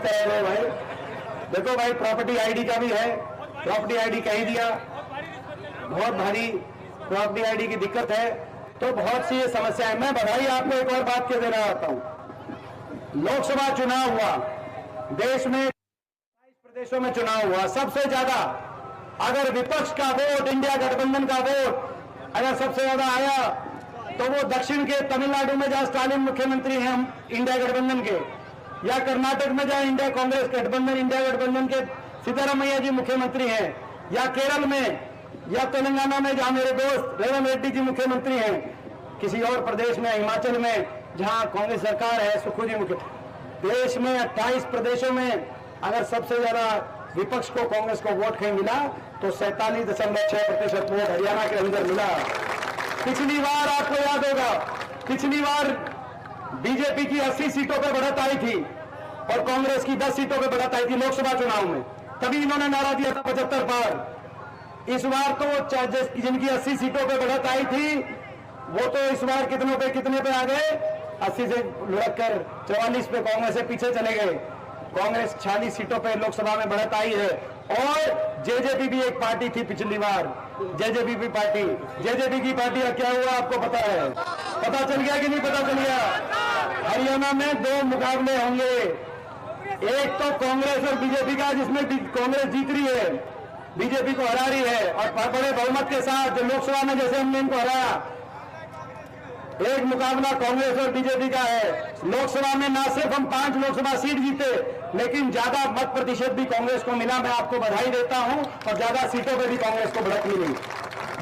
तैयार हो भाई। देखो भाई, प्रॉपर्टी आईडी का भी है, प्रॉपर्टी आईडी कह दिया, बहुत भारी प्रॉपर्टी आईडी की दिक्कत है, तो बहुत सी ये समस्या है। मैं बधाई आपको एक और बात के देना चाहता हूं। लोकसभा चुनाव हुआ, देश में 22 प्रदेशों में चुनाव हुआ, सबसे ज्यादा अगर विपक्ष का वोट, इंडिया गठबंधन का वोट अगर सबसे ज्यादा आया तो वो दक्षिण के तमिलनाडु में जहां स्टालिन मुख्यमंत्री हैं इंडिया गठबंधन के, या कर्नाटक में जहां इंडिया कांग्रेस गठबंधन, इंडिया गठबंधन के सिद्धारमैया जी मुख्यमंत्री हैं, या केरल में, या तेलंगाना में जहां मेरे दोस्त रेवंत रेड्डी जी मुख्यमंत्री हैं, किसी और प्रदेश में, हिमाचल में जहां कांग्रेस सरकार है, सुखू जी मुख्य। देश में 28 प्रदेशों में अगर सबसे ज्यादा विपक्ष को, कांग्रेस को वोट कहीं मिला तो 47.6% वोट हरियाणा के अंदर मिला। पिछली बार आपको याद होगा, पिछली बार बीजेपी की 80 सीटों पर बढ़त आई थी और कांग्रेस की 10 सीटों पर बढ़त आई थी लोकसभा चुनाव में, तभी इन्होंने नारा दिया था 75 पार। इस बार तो जिनकी 80 सीटों पर बढ़त आई थी वो तो इस बार कितने पे आ गए, 80 से लुढ़क 44 पे कांग्रेस से पीछे चले गए। कांग्रेस 46 सीटों पर लोकसभा में बढ़त आई है। और जेजेपी भी एक पार्टी थी पिछली बार, जेजेपी की पार्टी का क्या हुआ आपको पता है? पता चल गया कि नहीं पता चल गया? हरियाणा में 2 मुकाबले होंगे, एक तो कांग्रेस और बीजेपी का, जिसमें कांग्रेस जीत रही है, बीजेपी को हरा रही है, और बड़े बहुमत के साथ जो लोकसभा में जैसे हमने इनको हराया, एक मुकाबला कांग्रेस और बीजेपी का है। लोकसभा में ना सिर्फ हम 5 लोकसभा सीट जीते, लेकिन ज्यादा मत प्रतिशत भी कांग्रेस को मिला, मैं आपको बधाई देता हूं, और ज्यादा सीटों पर भी कांग्रेस को बढ़त मिली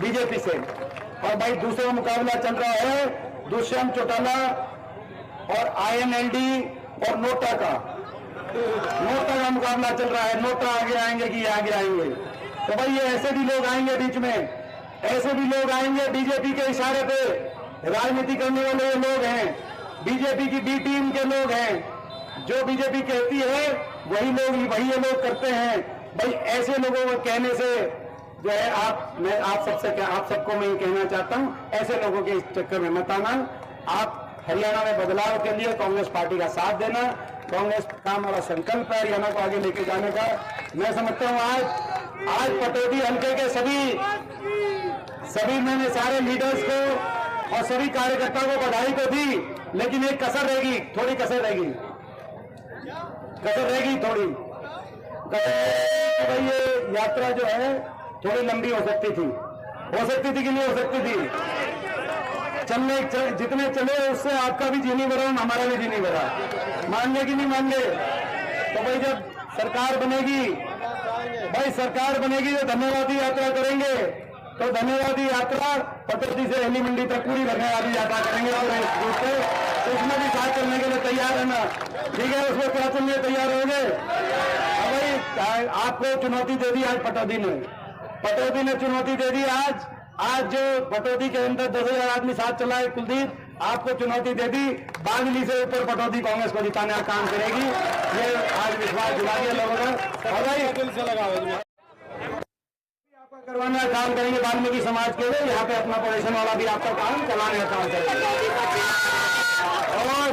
बीजेपी से। और भाई दूसरा मुकाबला चल रहा है दुष्यंत चौटाला और INLD और नोटा का मुकाबला चल रहा है। नोटा आगे आएंगे कि ये आगे आएंगे? तो भाई ये ऐसे भी लोग आएंगे बीच में, ऐसे भी लोग आएंगे बीजेपी के इशारे पे राजनीति करने वाले ये लोग हैं, बीजेपी की बी टीम के लोग हैं। जो बीजेपी कहती है वही ये लोग करते हैं। भाई ऐसे लोगों को कहने से जो है आप सबको मैं कहना चाहता हूं, ऐसे लोगों के इस चक्कर में मत आना। आप हरियाणा में बदलाव के लिए कांग्रेस पार्टी का साथ देना। कांग्रेस का हमारा संकल्प है हरियाणा को आगे लेके जाने का। मैं समझता हूं आज पटौदी हल्के के सभी मैंने सारे लीडर्स को और सभी कार्यकर्ताओं को बधाई तो दी, लेकिन एक कसर रहेगी, थोड़ी कसर रहेगी थोड़ी। भाई ये यात्रा जो है थोड़ी लंबी हो सकती थी कि नहीं हो सकती थी? जितने चले उससे आपका भी जी नहीं भरा, हमारा भी जी नहीं भरा। मान गए कि नहीं मान गए? तो भाई जब सरकार बनेगी तो धन्यवादी यात्रा करेंगे, तो धन्यवादी यात्रा पटौदी से रेली मंडी तक पूरी धन्यवादी यात्रा करेंगे। और उसमें भी साथ चलने के लिए तैयार है ना? ठीक है, उसमें क्या चलने तैयार होंगे? भाई आपको चुनौती दे दी आज पटौदी ने चुनौती दे दी। आज जो पटौदी के अंदर 10,000 आदमी साथ चला है, कुलदीप आपको चुनौती दे दी। बागली से ऊपर पटौदी कांग्रेस को जिताने का काम करेगी, ये आज विश्वास दिला दिया लोगों ने। और भाई दिल से लगाओ करवाने का काम करेंगे वाल्मीकि समाज के लिए। यहाँ पे अपना पोजीशन वाला भी आपका काम चलाने का काम करेंगे। और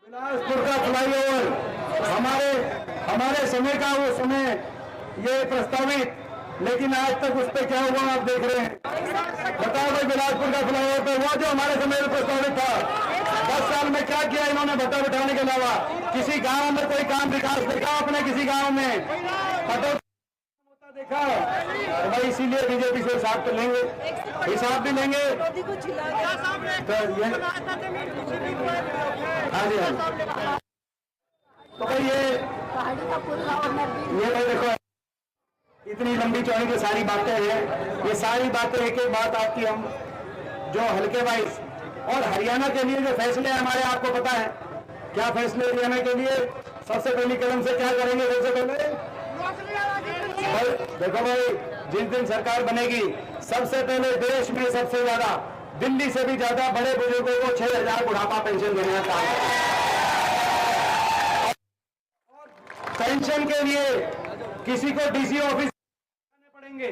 बिलासपुर का फ्लाईओवर हमारे समय का वो समय ये प्रस्तावित, लेकिन आज तक उस पर क्या हुआ आप देख रहे हैं। बताओ भाई, बिलासपुर का फ्लाईओवर पे वो जो हमारे समय में प्रस्तावित था, 10 साल में क्या किया इन्होंने भत्ता बिठाने के अलावा? किसी गांव में कोई काम विकास देखा आपने? किसी गांव में देखा? तो भाई इसीलिए बीजेपी से हिसाब तो लेंगे, हिसाब भी लेंगे। तो भाई ये भाई देखो, इतनी लंबी चौड़ी की सारी बातें हैं, ये सारी बातें एक एक बात आपकी हम जो हल्के वाइज और हरियाणा के लिए जो फैसले हमारे, आपको पता है क्या फैसले हरियाणा के लिए? सबसे पहली कदम से क्या करेंगे? सबसे पहले देखो भाई, जिस दिन सरकार बनेगी सबसे पहले देश में सबसे ज्यादा, दिल्ली से भी ज्यादा बड़े बुजुर्गों को 6,000 बुढ़ापा पेंशन देने का काम। पेंशन के लिए किसी को डीसी ऑफिस जाने पड़ेंगे।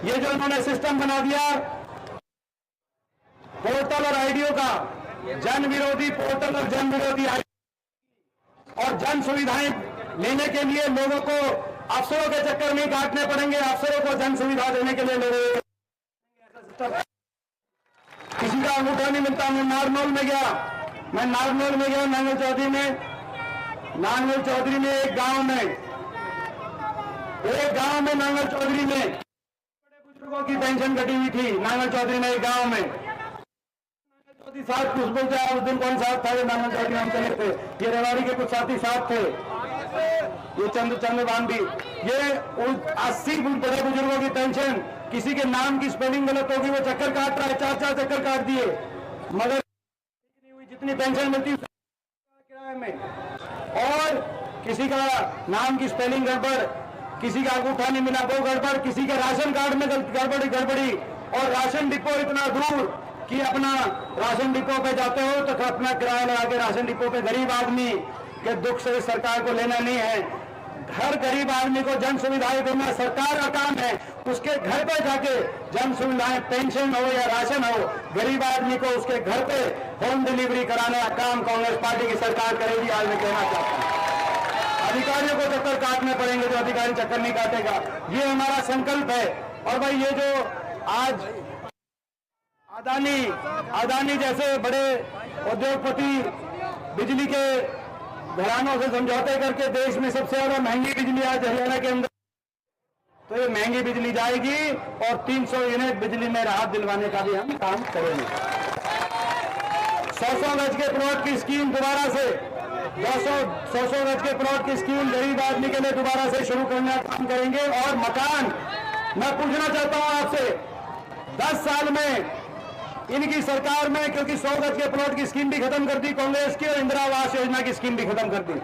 ये जो उन्होंने सिस्टम बना दिया, पोर्टल और आईडीओ का जन विरोधी पोर्टल और जन विरोधी और जन सुविधाएं लेने के लिए लोगों को अफसरों के चक्कर में काटने पड़ेंगे। अफसरों को जन सुविधा देने के लिए लोगों किसी का अंगूठा नहीं मिलता। मैं नारनौल में गया नांगल चौधरी में एक गांव में नांगल चौधरी में बड़े बुजुर्गों की पेंशन कटी हुई थी। नांगल चौधरी में एक गांव में साथ कुछ बोलते हैं। उस दिन कौन साथ था? नांगल चौधरी हम चले थे। ये रेवाड़ी के कुछ साथी साथ थे। ये चंद्रभान भी, ये 80 बड़े बुजुर्गों की पेंशन, किसी के नाम की स्पेलिंग गलत होगी वो चक्कर काट रहा है, 4 चक्कर काट दिए, मगर जितनी पेंशन मिलती है किराए में। और किसी का नाम की स्पेलिंग गड़बड़, किसी का अंगूठा नहीं मिला वो गड़बड़, किसी के राशन कार्ड में गड़बड़ी। और राशन डिपो इतना दूर कि अपना राशन डिपो पे जाते हो तो अपना किराया लगा के राशन डिपो पे गरीब आदमी के दुख से सरकार को लेना नहीं है। हर गरीब आदमी को जन सुविधाएं देना सरकार का काम है। उसके घर पे जाके जन सुविधाएं, पेंशन हो या राशन हो, गरीब आदमी को उसके घर पे होम डिलीवरी कराने का काम कांग्रेस पार्टी की सरकार करेगी। आज मैं कहना चाहता हूं, अधिकारियों को चक्कर काटने पड़ेंगे, जो अधिकारी चक्कर नहीं काटेगा। ये हमारा संकल्प है। और भाई ये जो आज अदानी जैसे बड़े उद्योगपति बिजली के घरानों से समझौते करके देश में सबसे ज्यादा महंगी बिजली आज हरियाणा के अंदर, तो ये महंगी बिजली जाएगी और 300 यूनिट बिजली में राहत दिलवाने का भी हम काम करेंगे। 100 गज के प्लॉट की स्कीम दोबारा से 100 गज के प्लॉट की स्कीम गरीब आदमी के लिए दोबारा से शुरू करने का काम करेंगे। और मकान, मैं पूछना चाहता हूं आपसे, 10 साल में इनकी सरकार में, क्योंकि 100 गज के प्लॉट की स्कीम भी खत्म कर दी कांग्रेस की और इंदिरा आवास योजना की स्कीम भी खत्म कर दी,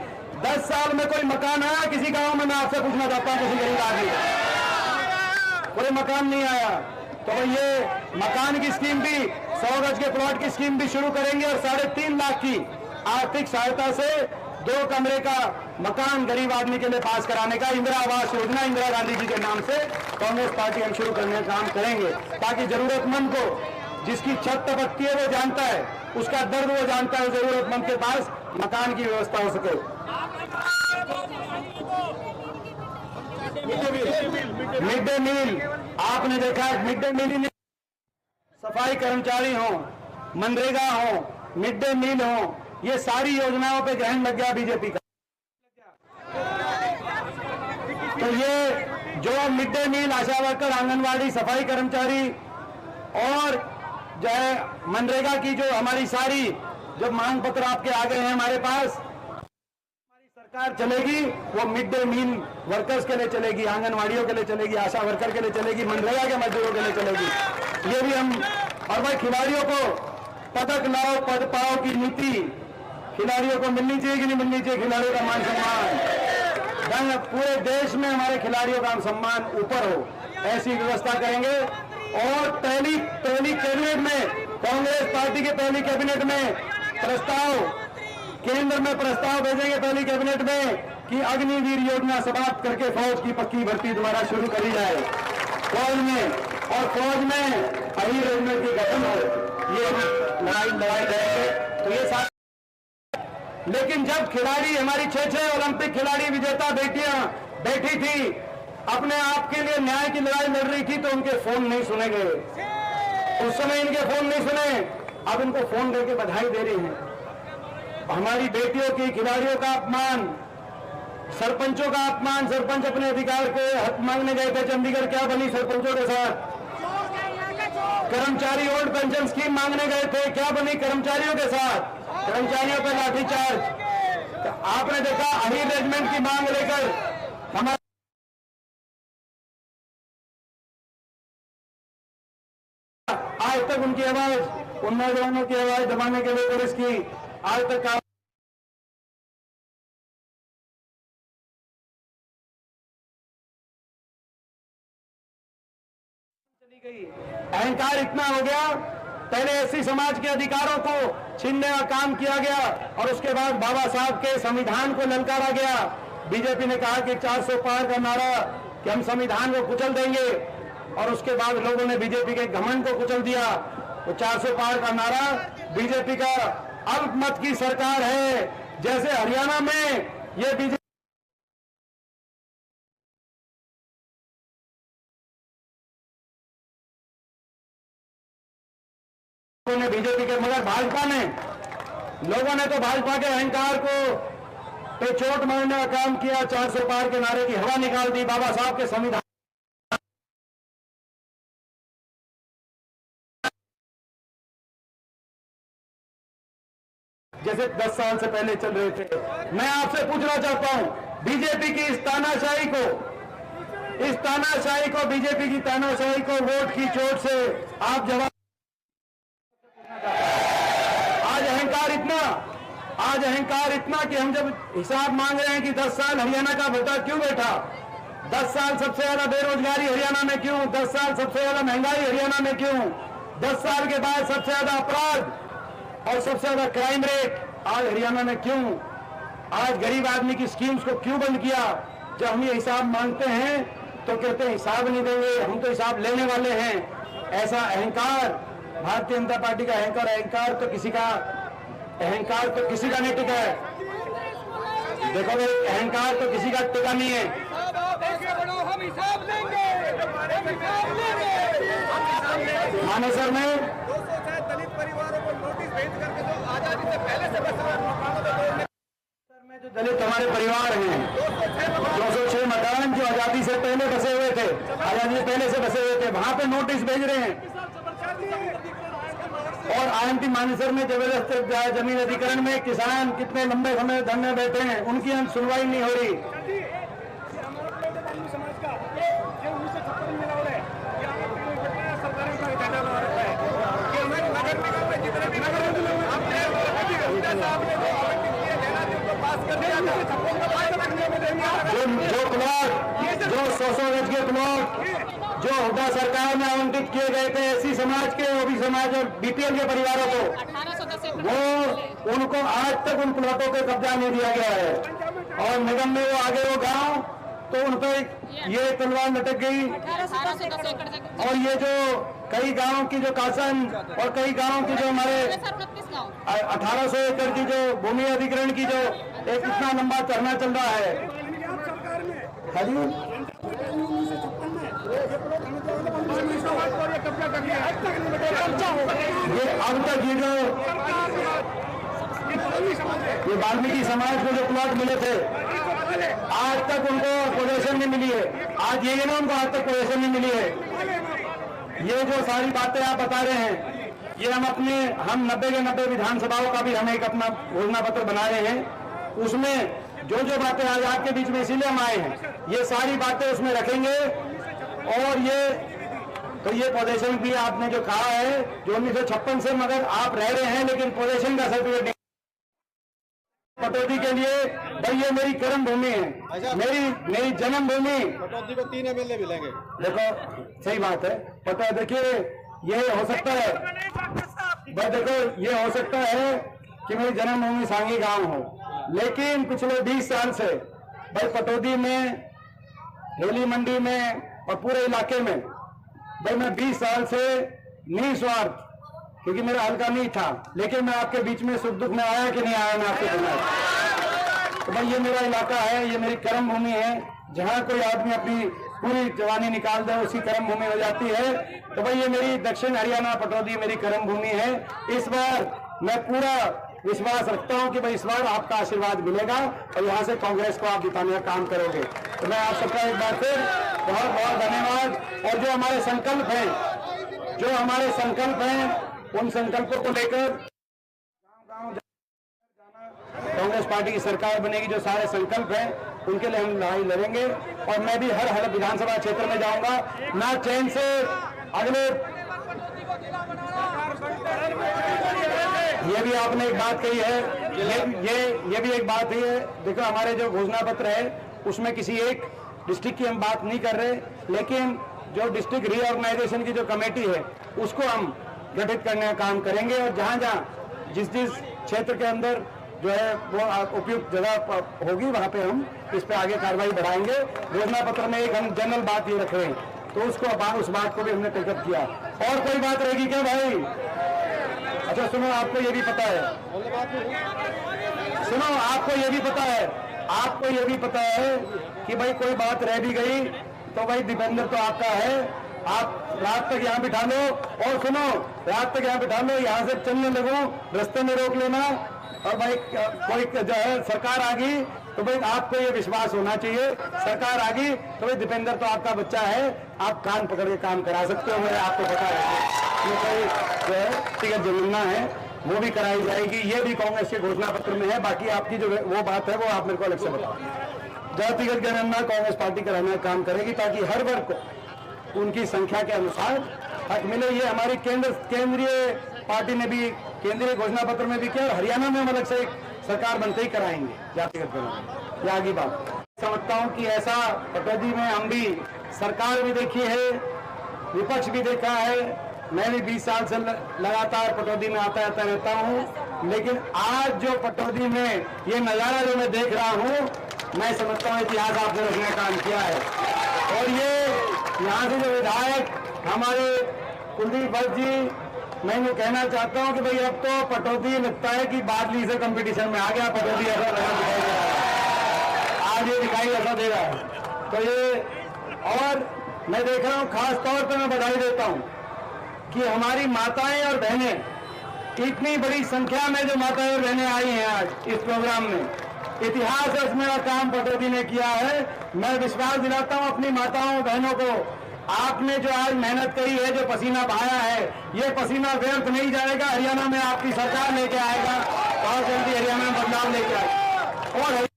10 साल में कोई मकान आया किसी गांव में? मैं आपसे पूछना चाहता हूं, किसी गरीब आदमी कोई मकान नहीं आया। तो ये मकान की स्कीम भी, 100 गज के प्लॉट की स्कीम भी शुरू करेंगे और 3.5 लाख की आर्थिक सहायता से 2 कमरे का मकान गरीब आदमी के लिए पास कराने का इंदिरा आवास योजना इंदिरा गांधी जी के नाम से कांग्रेस पार्टी हम शुरू करने का काम करेंगे, ताकि जरूरतमंद को, जिसकी छत तपकती है वो जानता है, उसका दर्द वो जानता है, जरूरतमंद के पास मकान की व्यवस्था हो सके। मिड डे मील आपने देखा है, मिड डे मील, सफाई कर्मचारी हो, मनरेगा हो, मिड डे मील हो, ये सारी योजनाओं पे ग्रहण लग गया बीजेपी का। तो ये जो मिड डे मील, आशा वर्कर, आंगनवाड़ी, सफाई कर्मचारी और जो है मनरेगा की जो हमारी सारी जो मांग पत्र आपके आ गए हैं हमारे पास, हमारी सरकार चलेगी वो मिड डे मील वर्कर्स के लिए चलेगी, आंगनवाड़ियों के लिए चलेगी, आशा वर्कर के लिए चलेगी, मनरेगा के मजदूरों के लिए चलेगी। ये भी हम, और भाई खिलाड़ियों को पदक लाओ पद पाओ की नीति खिलाड़ियों को मिलनी चाहिए कि नहीं मिलनी चाहिए? खिलाड़ियों का मान सम्मान, पूरे देश में हमारे खिलाड़ियों का सम्मान ऊपर हो, ऐसी व्यवस्था करेंगे। और पहली कैबिनेट में, कांग्रेस पार्टी के पहली कैबिनेट में प्रस्ताव, केंद्र में प्रस्ताव भेजेंगे पहली कैबिनेट में कि अग्निवीर योजना समाप्त करके फौज की पक्की भर्ती दोबारा शुरू करी जाए फौज में, और फौज में अहीर रेजिमेंट की गठन हो। ये लड़ाई करेंगे। तो ये साथ, लेकिन जब खिलाड़ी, हमारी 6 ओलंपिक खिलाड़ी विजेता बेटियां बैठी थी, अपने आप के लिए न्याय की लड़ाई लड़ रही थी, तो उनके फोन नहीं सुने गए। उस समय इनके फोन नहीं सुने, अब इनको फोन करके बधाई दे रही हैं। हमारी बेटियों की, खिलाड़ियों का अपमान, सरपंचों का अपमान, सरपंच अपने अधिकार के हक मांगने गए थे चंडीगढ़, क्या बनी सरपंचों के साथ? कर्मचारी ओल्ड पेंशन स्कीम मांगने गए थे, क्या बनी कर्मचारियों के साथ? कर्मचारियों पर लाठीचार्ज। तो आपने देखा अहीर रेजिमेंट की मांग लेकर हमारे आज तक उनकी आवाज, उन नौजवानों की आवाज दबाने के लिए पुलिस की आज तक चली गई। अहंकार इतना हो गया, पहले एससी समाज के अधिकारों को छीनने का काम किया गया और उसके बाद बाबा साहब के संविधान को ललकारा गया। बीजेपी ने कहा कि 400 पार का नारा कि हम संविधान को कुचल देंगे, और उसके बाद लोगों ने बीजेपी के घमंड को कुचल दिया वो 400 पार का नारा बीजेपी का अल्पमत की सरकार है। जैसे हरियाणा में ये बीजेपी ने बीजेपी के, मगर भाजपा ने, लोगों ने तो भाजपा के अहंकार को पे चोट मारने का काम किया। 400 पार के नारे की हवा निकाल दी। बाबा साहब के संविधान जैसे 10 साल से पहले चल रहे थे। मैं आपसे पूछना चाहता हूं, बीजेपी की इस तानाशाही को बीजेपी की तानाशाही को वोट की चोट से आप जवाब, आज अहंकार इतना कि हम जब हिसाब मांग रहे हैं कि 10 साल हरियाणा का बेटा क्यों बैठा, 10 साल सबसे ज्यादा बेरोजगारी हरियाणा में क्यों, 10 साल सबसे ज्यादा महंगाई हरियाणा में क्यों, 10 साल के बाद सबसे ज्यादा अपराध और सबसे ज्यादा क्राइम रेट आज हरियाणा में क्यों, आज गरीब आदमी की स्कीम्स को क्यों बंद किया। जब हम ये हिसाब मांगते हैं तो कहते हैं हिसाब नहीं देंगे, हम तो हिसाब लेने वाले हैं। ऐसा अहंकार, भारतीय जनता पार्टी का अहंकार तो किसी का नहीं टिका है। देखो भाई, अहंकार तो किसी का टिका नहीं है। मानेसर में दलित परिवारों को नोटिस भेज करके जो आजादी से पहले से बसे जो दलित हमारे परिवार हैं, 206 मकान जो आजादी से पहले बसे हुए थे, आजादी से पहले से बसे हुए थे, वहां पे नोटिस भेज रहे हैं। और आईएमटी मानेसर में जबरदस्त जमीन अधिग्रहण में किसान कितने लंबे समय धरने बैठे हैं, उनकी सुनवाई नहीं हो रही। जो प्लॉट, जो 100 गज के प्लॉट जो हुड्डा सरकार में आवंटित किए गए थे एससी समाज के, ओबी समाज और बीपीएल के परिवारों को, वो उनको आज तक उन प्लॉटों पे कब्जा नहीं दिया गया है। और निगम में वो आगे वो गांव, तो उन पर ये तलवार लटक गई। और ये जो कई गांवों की जो कासन और कई गांवों की जो हमारे 1800 एकड़ की जो भूमि अधिग्रहण की जो एक इतना लंबा धरना चल रहा है। ये अब तक ये वाल्मीकि समाज को जो प्लॉट मिले थे, आज तक उनको पोजीशन नहीं मिली है। आज ये ना उनको आज तक पोजीशन नहीं मिली है। ये जो सारी बातें आप बता रहे हैं, ये हम 90 के 90 विधानसभाओं का भी हम एक अपना घोषणा पत्र बना रहे हैं। उसमें जो बातें आज आपके बीच में इसीलिए हम आए हैं, ये सारी बातें उसमें रखेंगे। और ये पोजीशन भी आपने जो कहा है जो 1956 से, मगर आप रह रहे हैं लेकिन पोजीशन का सर्टिफिकेट पटौदी के लिए। भाई ये मेरी कर्म भूमि है, मेरी जन्म भूमि। पटौदी को 3 MLA मिलेंगे। देखो सही बात है, पता देखिए ये हो सकता है, देखो ये हो सकता है कि मेरी जन्मभूमि सांगी गांव हो, लेकिन पिछले 20 साल से भाई पटौदी में, हेली मंडी में और पूरे इलाके में भाई मैं 20 साल से निस्वार्थ, क्योंकि मेरा हल्का नहीं था, लेकिन मैं आपके बीच में सुख दुख में आया कि नहीं आया, मैं आपको बताऊं। तो भाई ये मेरा इलाका है, ये मेरी कर्म भूमि है। जहां कोई आदमी अपनी पूरी जवानी निकाल दे उसी कर्म भूमि हो जाती है। तो भाई ये मेरी दक्षिण हरियाणा पटौदी मेरी कर्म भूमि है। इस बार मैं पूरा विश्वास रखता हूं कि भाई इस बार आपका आशीर्वाद मिलेगा और यहां से कांग्रेस को आप जिताने का काम करोगे। तो मैं आप सबका एक बार फिर बहुत बहुत धन्यवाद। और जो हमारे संकल्प हैं, उन संकल्पों को लेकर गांव-गांव जाना, कांग्रेस पार्टी की सरकार बनेगी, जो सारे संकल्प हैं उनके लिए हम लड़ाई लड़ेंगे। और मैं भी हर विधानसभा क्षेत्र में जाऊंगा, ना चैन से अगले। ये भी आपने एक बात कही है, ये भी एक बात ही है। देखो हमारे जो घोषणा पत्र है उसमें किसी एक डिस्ट्रिक्ट की हम बात नहीं कर रहे, लेकिन जो डिस्ट्रिक्ट रीऑर्गेनाइजेशन की जो कमेटी है उसको हम गठित करने का काम करेंगे। और जहां जहां जिस क्षेत्र के अंदर जो है वो उपयुक्त जगह होगी वहां पे हम इस पे आगे कार्रवाई बढ़ाएंगे। घोषणा पत्र में एक हम जनरल बात ये रख रहे हैं तो उस बात को भी हमने टेकअप किया। और कोई बात रहेगी क्या भाई? अच्छा सुनो, आपको ये भी पता है, सुनो आपको ये भी पता है, आपको ये भी पता है कि भाई कोई बात रह भी गई तो भाई दीपेंद्र तो आपका है, आप रात तक यहाँ बिठा लो। और सुनो, रात तक यहाँ बिठा लो, यहाँ से चलने लगो, रास्ते में रोक लेना। और भाई कोई जो है सरकार आ गई तो भाई आपको ये विश्वास होना चाहिए, सरकार आ गई तो भाई दीपेंद्र तो आपका बच्चा है, आप कान पकड़ के काम करा सकते हो। भाई आपको पता है जो है टिकट जमीना है वो भी कराई जाएगी, ये भी कांग्रेस के घोषणा पत्र में है। बाकी आपकी जो वो बात है वो आप मेरे को अलग से बताओ। जातिगत जनगणना कांग्रेस पार्टी कराने का काम करेगी ताकि हर वर्ग को उनकी संख्या के अनुसार हक मिले। ये हमारी केंद्रीय पार्टी ने भी केंद्रीय घोषणा पत्र में भी किया, हरियाणा में हम अलग से एक सरकार बनते ही कराएंगे जातिगत जनगणना। ये आगे बात समझता हूँ कि ऐसा पटौदी में हम भी सरकार भी देखी है, विपक्ष भी देखा है। मैं भी 20 साल से लगातार पटौदी में आता रहता हूँ, लेकिन आज जो पटौदी में ये नजारा जो मैं देख रहा हूँ, मैं समझता हूँ इतिहास आपने रखने का काम किया है। और ये यहाँ से जो विधायक हमारे कुलदीप भट्ट जी, मैं इनको कहना चाहता हूँ कि भाई अब तो पटौदी लगता है कि बादली से कंपटीशन में आ गया, पटौदी ऐसा दिखाई दे रहा है, आज ये दिखाई ऐसा दे रहा है। तो ये और मैं देख रहा हूँ, खास तौर पर मैं बधाई देता हूँ कि हमारी माताएं और बहनें, इतनी बड़ी संख्या में जो माताएं और बहनें आई हैं आज इस प्रोग्राम में, इतिहास रचने का काम पटौदी ने किया है। मैं विश्वास दिलाता हूं अपनी माताओं बहनों को, आपने जो आज मेहनत करी है, जो पसीना बहाया है, ये पसीना व्यर्थ नहीं जाएगा। हरियाणा में आपकी सरकार लेके आएगा और जल्दी हरियाणा में बदलाव लेके आएगा। और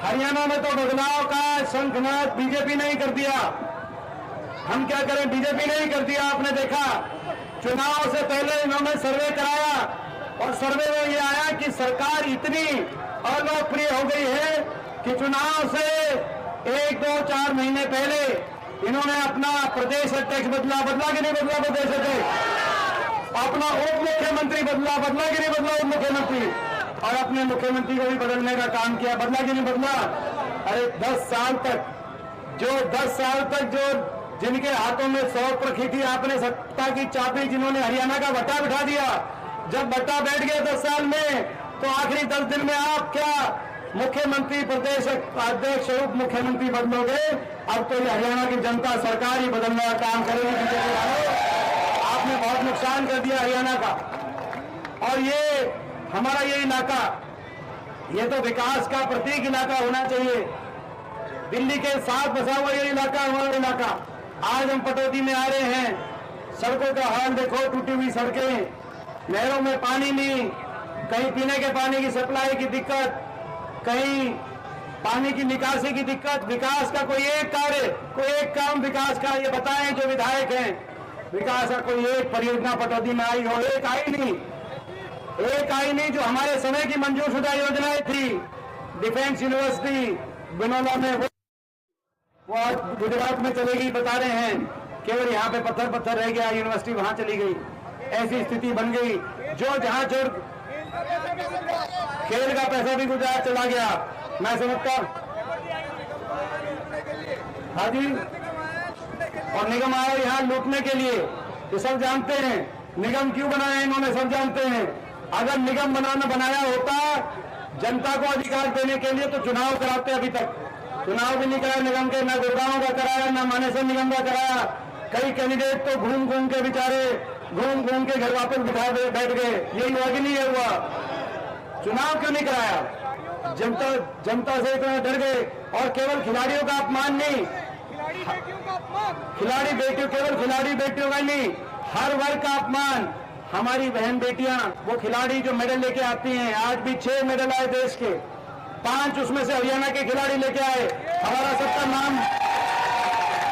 हरियाणा में तो बदलाव का शंखनाद बीजेपी ने ही कर दिया। हम क्या करें, बीजेपी ने ही कर दिया। आपने देखा चुनाव से पहले इन्होंने सर्वे कराया और सर्वे में ये आया कि सरकार इतनी अलोकप्रिय हो गई है कि चुनाव से 1, 2, 4 महीने पहले इन्होंने अपना प्रदेश अध्यक्ष बदला कि नहीं बदला प्रदेश अध्यक्ष, अपना उप मुख्यमंत्री बदला कि नहीं बदला उप मुख्यमंत्री, और अपने मुख्यमंत्री को भी बदलने का काम किया, बदला कि नहीं बदला। अरे 10 साल तक जो जिनके हाथों में सौंप रखी थी आपने सत्ता की चाबी, जिन्होंने हरियाणा का बट्टा बिठा दिया, जब बट्टा बैठ गया 10 साल में, तो आखिरी 10 दिन में आप क्या मुख्यमंत्री, प्रदेश अध्यक्ष, उप मुख्यमंत्री बदलोगे? अब तो ये हरियाणा की जनता सरकार ही बदलने का काम करेगी। बीजेपी वालों, आपने बहुत नुकसान कर दिया हरियाणा का। और ये हमारा ये इलाका, ये तो विकास का प्रतीक इलाका होना चाहिए। दिल्ली के साथ बसा हुआ ये इलाका हमारा इलाका। आज हम पटौदी में आ रहे हैं, सड़कों का हाल देखो, टूटी हुई सड़कें, नहरों में पानी नहीं, कहीं पीने के पानी की सप्लाई की दिक्कत, कहीं पानी की निकासी की दिक्कत। विकास का कोई एक कार्य, कोई एक काम विकास का ये बताएं जो विधायक हैं, विकास का कोई एक परियोजना पटौदी में आई हो? एक आई नहीं। जो हमारे समय की मंजूर शुदा योजनाएं थी, डिफेंस यूनिवर्सिटी बिनोला में, वो आज गुजरात में चलेगी बता रहे हैं, केवल यहाँ पे पत्थर रह गया, यूनिवर्सिटी वहां चली गई। ऐसी स्थिति बन गई, जो जहां खेल का पैसा भी गुजरात चला गया। मैं समझता, हाँ जी, और निगम आया यहाँ लूटने के लिए, ये सब जानते हैं। निगम क्यों बनाया इन्होंने, सब जानते हैं। अगर निगम बनाया होता जनता को अधिकार देने के लिए, तो चुनाव कराते। अभी तक चुनाव भी नहीं कराया निगम के, ना गुड़गांव का कराया, ना मानेसर निगम का कराया। कई कैंडिडेट तो घूम के बेचारे घूम के घर वापस बैठ गए। यही हुआ कि नहीं हुआ? चुनाव क्यों नहीं कराया? जनता से इतना डर गए। और केवल खिलाड़ियों का अपमान नहीं, केवल खिलाड़ी बेटियों का नहीं, हर वर्ग का अपमान। हमारी बहन बेटियां, वो खिलाड़ी जो मेडल लेके आती हैं, आज भी 6 मेडल आए देश के, 5 उसमें से हरियाणा के खिलाड़ी लेके आए। हमारा सबका नाम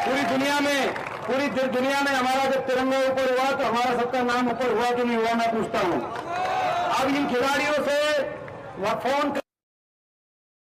पूरी दुनिया में हमारा जब तिरंगा ऊपर हुआ तो हमारा सबका नाम ऊपर हुआ कि नहीं हुआ, मैं पूछता हूं। अब इन खिलाड़ियों से फोन